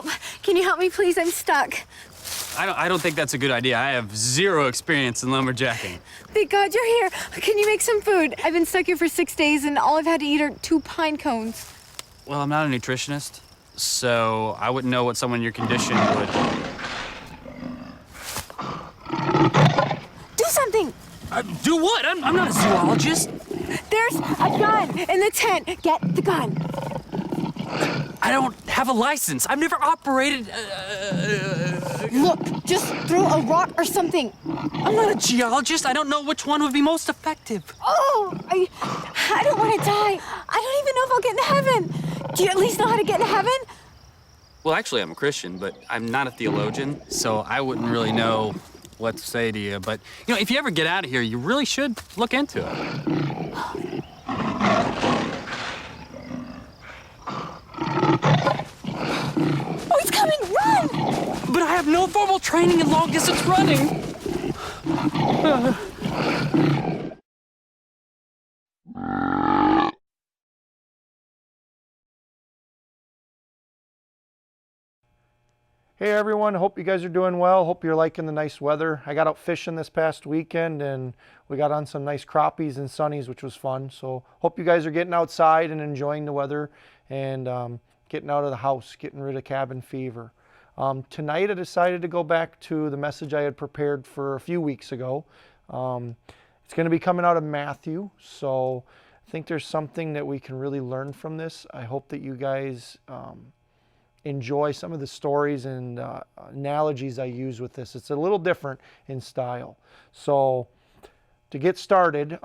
help. Can you help me, please? I'm stuck. I don't think that's a good idea. I have zero experience in lumberjacking. Thank God you're here. Can you make some food? I've been stuck here for 6 days, and all I've had to eat are 2 pine cones. Well, I'm not a nutritionist, so I wouldn't know what someone in your condition would. Do something! Do what? I'm not a zoologist. There's a gun in the tent. Get the gun. I don't have a license. I've never operated. Look, just throw a rock or something. I'm not a geologist. I don't know which one would be most effective. Oh, I don't want to die. I don't even know if I'll get into heaven. Do you at least know how to get into heaven? Well, actually, I'm a Christian, but I'm not a theologian, so I wouldn't really know what to say to you. But, if you ever get out of here, you really should look into it. Oh, he's coming! Run! But I have no formal training in long-distance running. Hey everyone, hope you guys are doing well. Hope you're liking the nice weather. I got out fishing this past weekend and we got on some nice crappies and sunnies, which was fun. So hope you guys are getting outside and enjoying the weather and getting out of the house, getting rid of cabin fever. Tonight I decided to go back to the message I had prepared for a few weeks ago. It's going to be coming out of Matthew, so I think there's something that we can really learn from this. I hope that you guys enjoy some of the stories and analogies I use with this. It's a little different in style. So to get started,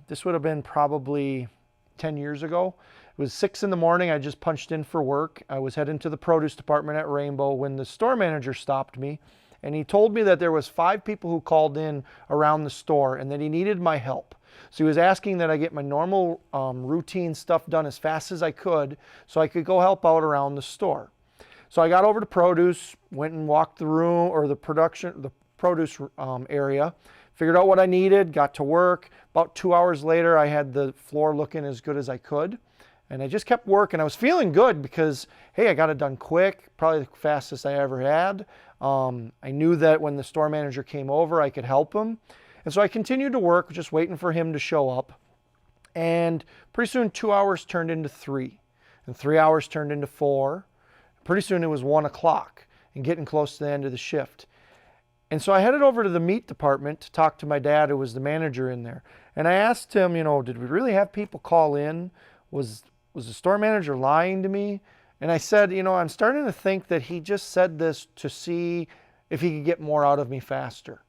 this would have been probably 10 years ago. It was 6 in the morning. I just punched in for work. I was heading to the produce department at Rainbow when the store manager stopped me, and he told me that there was 5 people who called in around the store and that he needed my help. So he was asking that I get my normal routine stuff done as fast as I could so I could go help out around the store. So I got over to produce, went and walked the room or the produce area, figured out what I needed, got to work. About 2 hours later, I had the floor looking as good as I could. And I just kept working. I was feeling good because, hey, I got it done quick, probably the fastest I ever had. I knew that when the store manager came over, I could help him. And so I continued to work, just waiting for him to show up. And pretty soon 2 hours turned into 3. And 3 hours turned into 4. Pretty soon it was 1 o'clock and getting close to the end of the shift. And so I headed over to the meat department to talk to my dad, who was the manager in there. And I asked him, did we really have people call in? Was the store manager lying to me? And I said, I'm starting to think that he just said this to see if he could get more out of me faster.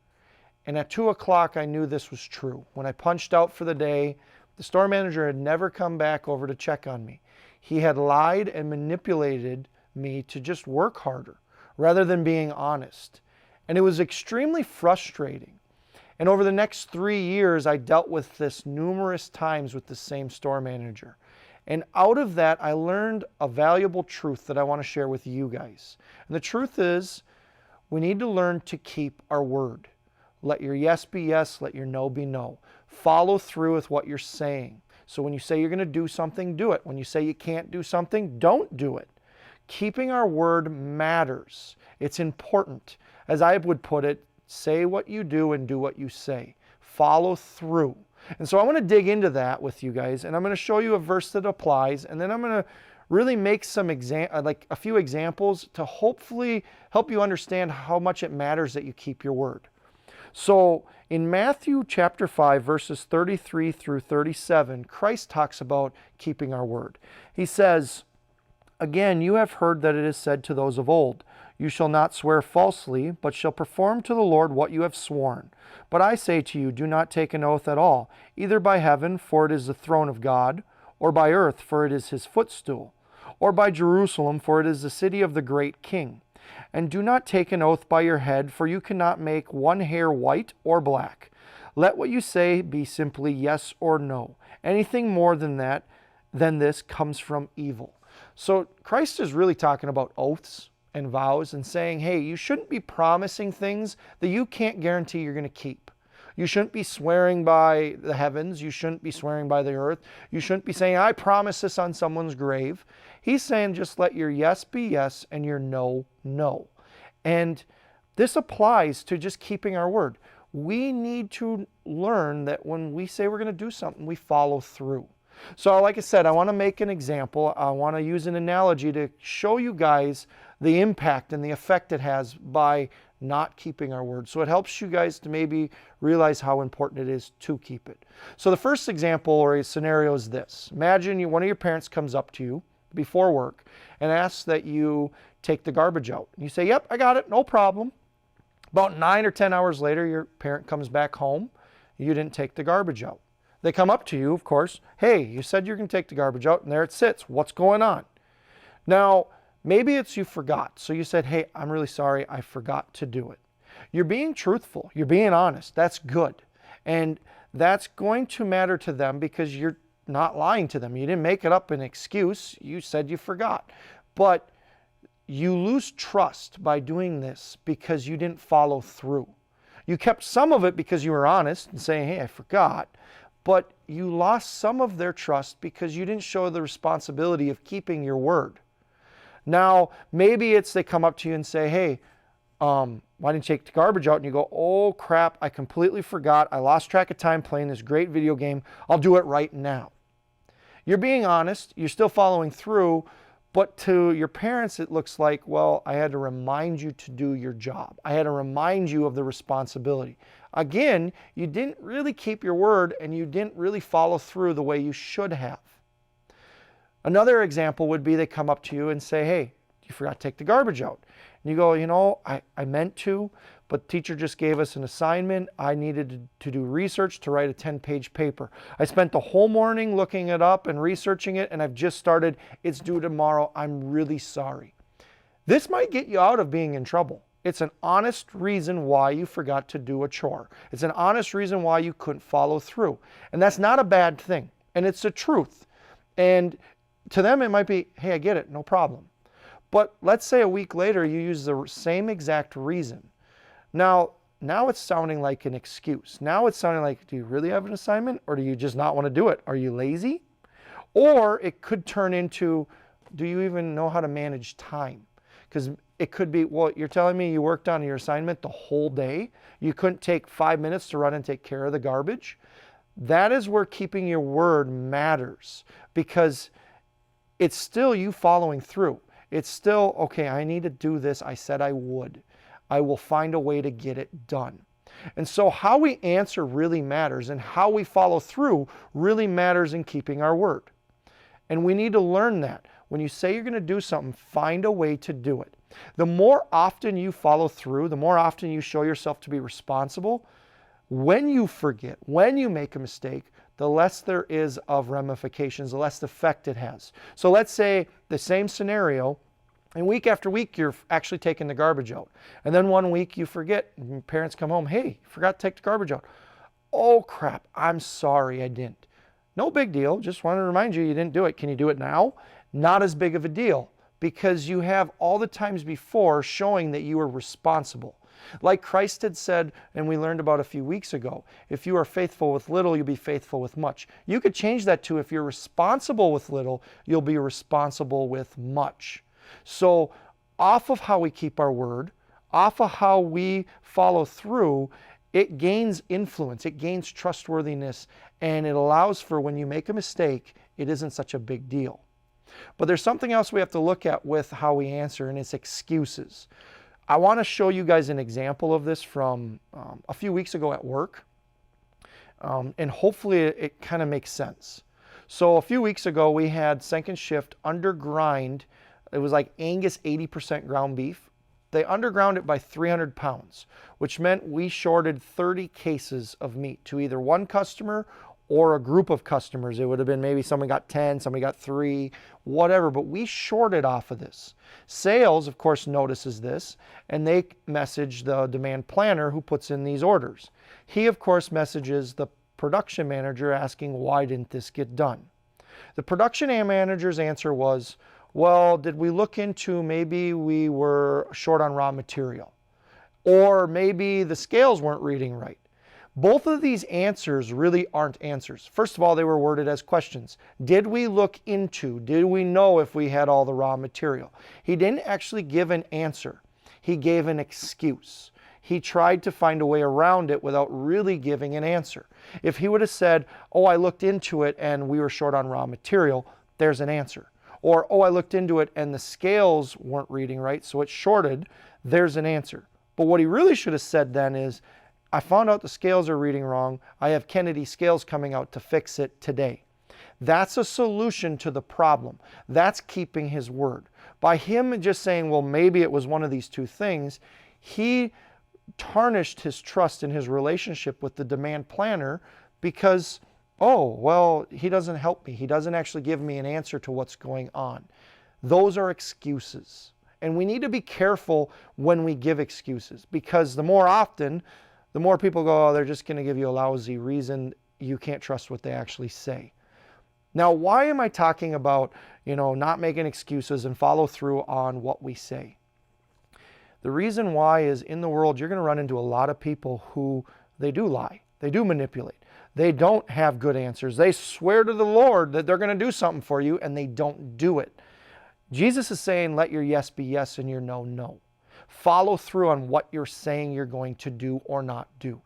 And at 2 o'clock, I knew this was true. When I punched out for the day, the store manager had never come back over to check on me. He had lied and manipulated me to just work harder rather than being honest. And it was extremely frustrating. And over the next 3 years, I dealt with this numerous times with the same store manager. And out of that, I learned a valuable truth that I want to share with you guys. And the truth is, we need to learn to keep our word. Let your yes be yes, let your no be no. Follow through with what you're saying. So when you say you're going to do something, do it. When you say you can't do something, don't do it. Keeping our word matters. It's important. As I would put it, say what you do and do what you say. Follow through. And so I want to dig into that with you guys, and I'm going to show you a verse that applies, and then I'm going to really make some a few examples to hopefully help you understand how much it matters that you keep your word. So in Matthew chapter 5, verses 33 through 37, Christ talks about keeping our word. He says, "Again, you have heard that it is said to those of old, you shall not swear falsely, but shall perform to the Lord what you have sworn. But I say to you, do not take an oath at all, either by heaven, for it is the throne of God, or by earth, for it is his footstool, or by Jerusalem, for it is the city of the great king. And do not take an oath by your head, for you cannot make one hair white or black. Let what you say be simply yes or no. Anything more than this comes from evil." So Christ is really talking about oaths and vows and saying, hey, you shouldn't be promising things that you can't guarantee you're going to keep. You shouldn't be swearing by the heavens. You shouldn't be swearing by the earth. You shouldn't be saying, I promise this on someone's grave. He's saying just let your yes be yes and your no, no. And this applies to just keeping our word. We need to learn that when we say we're going to do something, we follow through. So like I said, I want to make an example. I want to use an analogy to show you guys the impact and the effect it has by not keeping our word. So it helps you guys to maybe realize how important it is to keep it. So the first example or a scenario is this. Imagine one of your parents comes up to you before work and asks that you take the garbage out. And you say, yep, I got it, no problem. About 9 or 10 hours later, your parent comes back home. You didn't take the garbage out. They come up to you, of course. Hey, you said you're going to take the garbage out, and there it sits. What's going on? Now, maybe it's you forgot. So you said, hey, I'm really sorry. I forgot to do it. You're being truthful. You're being honest. That's good. And that's going to matter to them because you're not lying to them. You didn't make it up an excuse. You said you forgot. But you lose trust by doing this because you didn't follow through. You kept some of it because you were honest and saying, hey, I forgot. But you lost some of their trust because you didn't show the responsibility of keeping your word. Now, maybe it's they come up to you and say, hey, why didn't you take the garbage out? And you go, oh crap, I completely forgot. I lost track of time playing this great video game. I'll do it right now. You're being honest. You're still following through. But to your parents, it looks like, well, I had to remind you to do your job. I had to remind you of the responsibility. Again, you didn't really keep your word and you didn't really follow through the way you should have. Another example would be they come up to you and say, hey, you forgot to take the garbage out. And you go, you know, I meant to, but teacher just gave us an assignment. I needed to do research to write a 10-page paper. I spent the whole morning looking it up and researching it, and I've just started. It's due tomorrow. I'm really sorry. This might get you out of being in trouble. It's an honest reason why you forgot to do a chore. It's an honest reason why you couldn't follow through. And that's not a bad thing. And it's the truth. And to them, it might be, hey, I get it, no problem. But let's say a week later, you use the same exact reason. Now it's sounding like an excuse. Now it's sounding like, do you really have an assignment or do you just not want to do it? Are you lazy? Or it could turn into, do you even know how to manage time? Because it could be, well, you're telling me you worked on your assignment the whole day. You couldn't take 5 minutes to run and take care of the garbage. That is where keeping your word matters because it's still you following through. It's still, okay, I need to do this. I said I would. I will find a way to get it done. And so how we answer really matters, and how we follow through really matters in keeping our word. And we need to learn that. When you say you're going to do something, find a way to do it. The more often you follow through, the more often you show yourself to be responsible, when you forget, when you make a mistake, the less there is of ramifications, the less effect it has. So let's say the same scenario, and week after week, you're actually taking the garbage out. And then one week you forget, and parents come home, hey, you forgot to take the garbage out. Oh crap, I'm sorry I didn't. No big deal, just want to remind you, you didn't do it. Can you do it now? Not as big of a deal, because you have all the times before showing that you were responsible. Like Christ had said, and we learned about a few weeks ago, if you are faithful with little, you'll be faithful with much. You could change that to, if you're responsible with little, you'll be responsible with much. So off of how we keep our word, off of how we follow through, it gains influence, it gains trustworthiness, and it allows for when you make a mistake, it isn't such a big deal. But there's something else we have to look at with how we answer, and it's excuses. I want to show you guys an example of this from a few weeks ago at work, and hopefully it kind of makes sense. So a few weeks ago, we had second shift undergrind. It was like Angus 80% ground beef. They underground it by 300 pounds, which meant we shorted 30 cases of meat to either one customer or a group of customers. It would have been maybe someone got 10, somebody got 3, whatever, but we shorted off of this. Sales, of course, notices this, and they message the demand planner who puts in these orders. He, of course, messages the production manager asking, why didn't this get done? The production manager's answer was, well, did we look into maybe we were short on raw material? Or maybe the scales weren't reading right. Both of these answers really aren't answers. First of all, they were worded as questions. Did we look into, did we know if we had all the raw material? He didn't actually give an answer. He gave an excuse. He tried to find a way around it without really giving an answer. If he would have said, oh, I looked into it and we were short on raw material, there's an answer. Or, oh, I looked into it and the scales weren't reading right, so it's shorted, there's an answer. But what he really should have said then is, I found out the scales are reading wrong. I have Kennedy scales coming out to fix it today. That's a solution to the problem. That's keeping his word. By him just saying, well, maybe it was one of these two things, he tarnished his trust in his relationship with the demand planner because, oh, well, he doesn't help me. He doesn't actually give me an answer to what's going on. Those are excuses. And we need to be careful when we give excuses, because the more often, the more people go, oh, they're just going to give you a lousy reason. You can't trust what they actually say. Now, why am I talking about, not making excuses and follow through on what we say? The reason why is, in the world, you're going to run into a lot of people who, they do lie. They do manipulate. They don't have good answers. They swear to the Lord that they're going to do something for you, and they don't do it. Jesus is saying, let your yes be yes and your no, no. Follow through on what you're saying you're going to do or not do.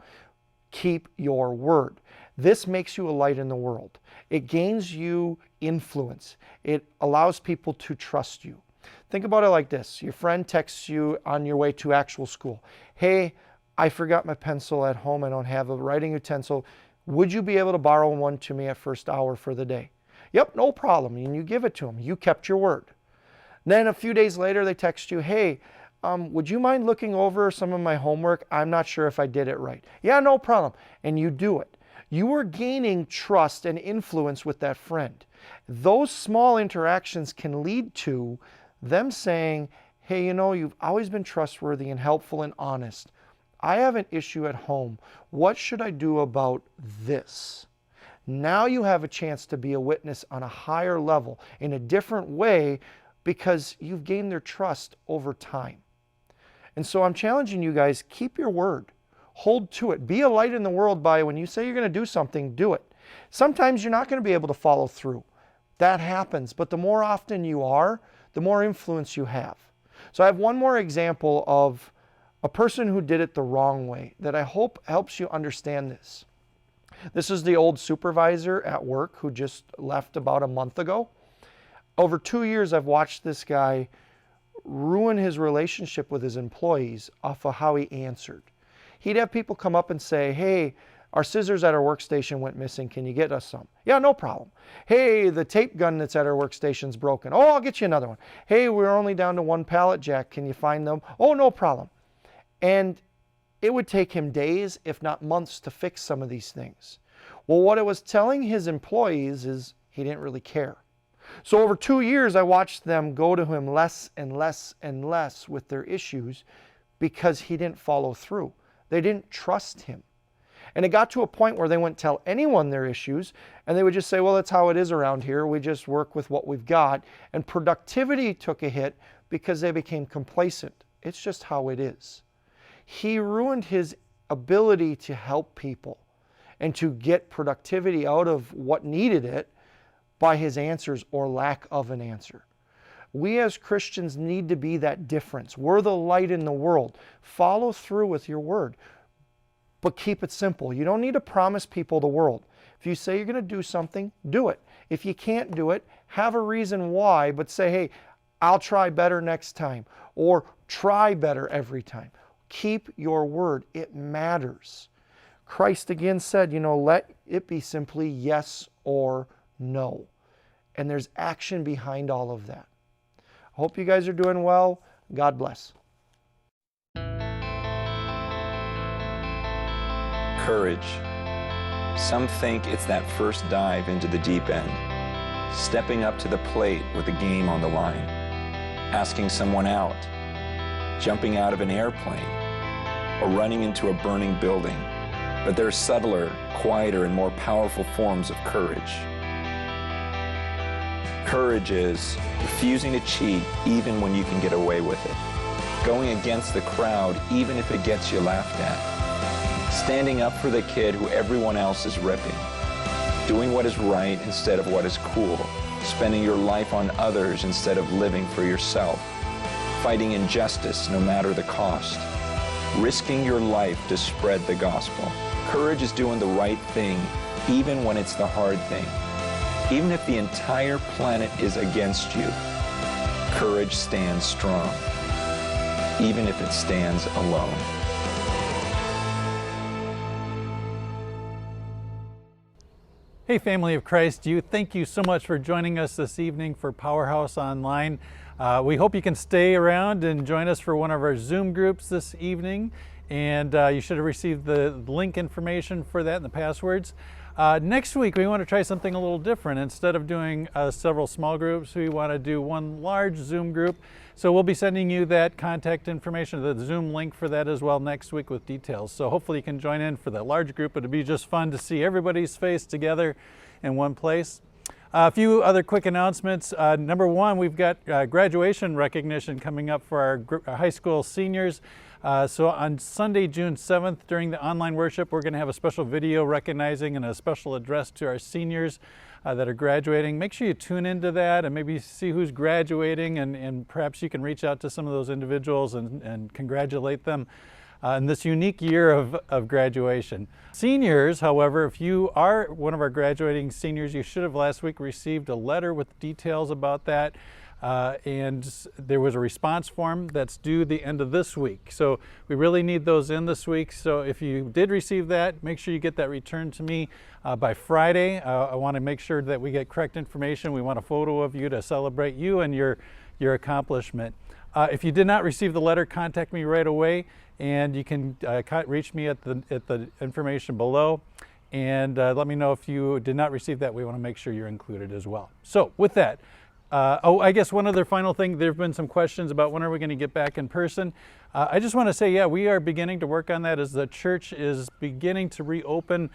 Keep your word. This makes you a light in the world. It gains you influence. It allows people to trust you. Think about it like this. Your friend texts you on your way to actual school. Hey, I forgot my pencil at home. I don't have a writing utensil. Would you be able to borrow one to me at first hour for the day? Yep, no problem. And you give it to them. You kept your word. Then a few days later, they text you, hey, would you mind looking over some of my homework? I'm not sure if I did it right. Yeah, no problem. And you do it. You are gaining trust and influence with that friend. Those small interactions can lead to them saying, hey, you've always been trustworthy and helpful and honest. I have an issue at home. What should I do about this? Now you have a chance to be a witness on a higher level in a different way, because you've gained their trust over time. And so I'm challenging you guys, keep your word. Hold to it. Be a light in the world by, when you say you're going to do something, do it. Sometimes you're not going to be able to follow through. That happens. But the more often you are, the more influence you have. So I have one more example of a person who did it the wrong way that I hope helps you understand this. This is the old supervisor at work who just left about a month ago. Over 2 years, I've watched this guy ruin his relationship with his employees off of how he answered. He'd have people come up and say, hey, our scissors at our workstation went missing. Can you get us some? Yeah, no problem. Hey, the tape gun that's at our workstation's broken. Oh, I'll get you another one. Hey, we're only down to one pallet jack. Can you find them? Oh, no problem. And it would take him days, if not months, to fix some of these things. Well, what it was telling his employees is he didn't really care. So over 2 years, I watched them go to him less and less and less with their issues because he didn't follow through. They didn't trust him. And it got to a point where they wouldn't tell anyone their issues, and they would just say, well, that's how it is around here. We just work with what we've got. And productivity took a hit because they became complacent. It's just how it is. He ruined his ability to help people and to get productivity out of what needed it by his answers or lack of an answer. We as Christians need to be that difference. We're the light in the world. Follow through with your word, but keep it simple. You don't need to promise people the world. If you say you're going to do something, do it. If you can't do it, have a reason why, but say, hey, I'll try better next time, or try better every time. Keep your word. It matters. Christ again said, let it be simply yes or no. And there's action behind all of that. I hope you guys are doing well. God bless. Courage. Some think it's that first dive into the deep end, stepping up to the plate with the game on the line, asking someone out, jumping out of an airplane, or running into a burning building. But there are subtler, quieter, and more powerful forms of courage. Courage is refusing to cheat even when you can get away with it, going against the crowd even if it gets you laughed at, Standing up for the kid who everyone else is ripping. Doing what is right instead of what is cool. Spending your life on others instead of living for yourself. Fighting injustice no matter the cost. Risking your life to spread the gospel. Courage is doing the right thing even when it's the hard thing. Even if the entire planet is against you, courage stands strong, even if it stands alone. Hey, family of Christ, thank you so much for joining us this evening for Powerhouse Online. We hope you can stay around and join us for one of our Zoom groups this evening. And you should have received the link information for that and the passwords. Next week, we want to try something a little different. Instead of doing several small groups, we want to do one large Zoom group. So we'll be sending you that contact information, the Zoom link for that as well next week with details. So hopefully you can join in for that large group. It'll be just fun to see everybody's face together in one place. A few other quick announcements. Number one, we've got graduation recognition coming up for our high school seniors. So on Sunday, June 7th, during the online worship, we're going to have a special video recognizing and a special address to our seniors that are graduating. Make sure you tune into that and maybe see who's graduating, and perhaps you can reach out to some of those individuals and congratulate them in this unique year of graduation. Seniors, however, if you are one of our graduating seniors, you should have last week received a letter with details about that. And there was a response form that's due the end of this week. So we really need those in this week. So if you did receive that, make sure you get that returned to me by Friday. I want to make sure that we get correct information. We want a photo of you to celebrate you and your accomplishment. If you did not receive the letter, contact me right away, and you can reach me at the information below. And let me know if you did not receive that. We want to make sure you're included as well. So with that, I guess one other final thing, there have been some questions about when are we going to get back in person. I just want to say, yeah, we are beginning to work on that as the church is beginning to reopen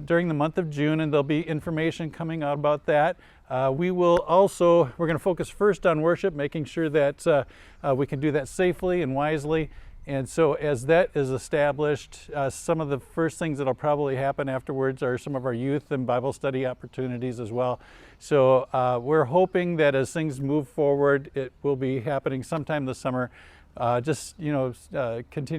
during the month of June, and there'll be information coming out about that. We're going to focus first on worship, making sure that we can do that safely and wisely. And so as that is established, some of the first things that'll probably happen afterwards are some of our youth and Bible study opportunities as well. So we're hoping that as things move forward, it will be happening sometime this summer. Continue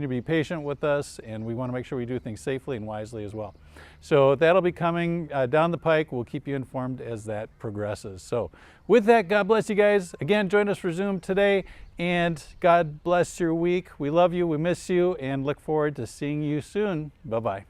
to be patient with us, and we want to make sure we do things safely and wisely as well. So that'll be coming down the pike. We'll keep you informed as that progresses. So with that, God bless you guys. Again, join us for Zoom today, and God bless your week. We love you, we miss you, and look forward to seeing you soon. Bye-bye.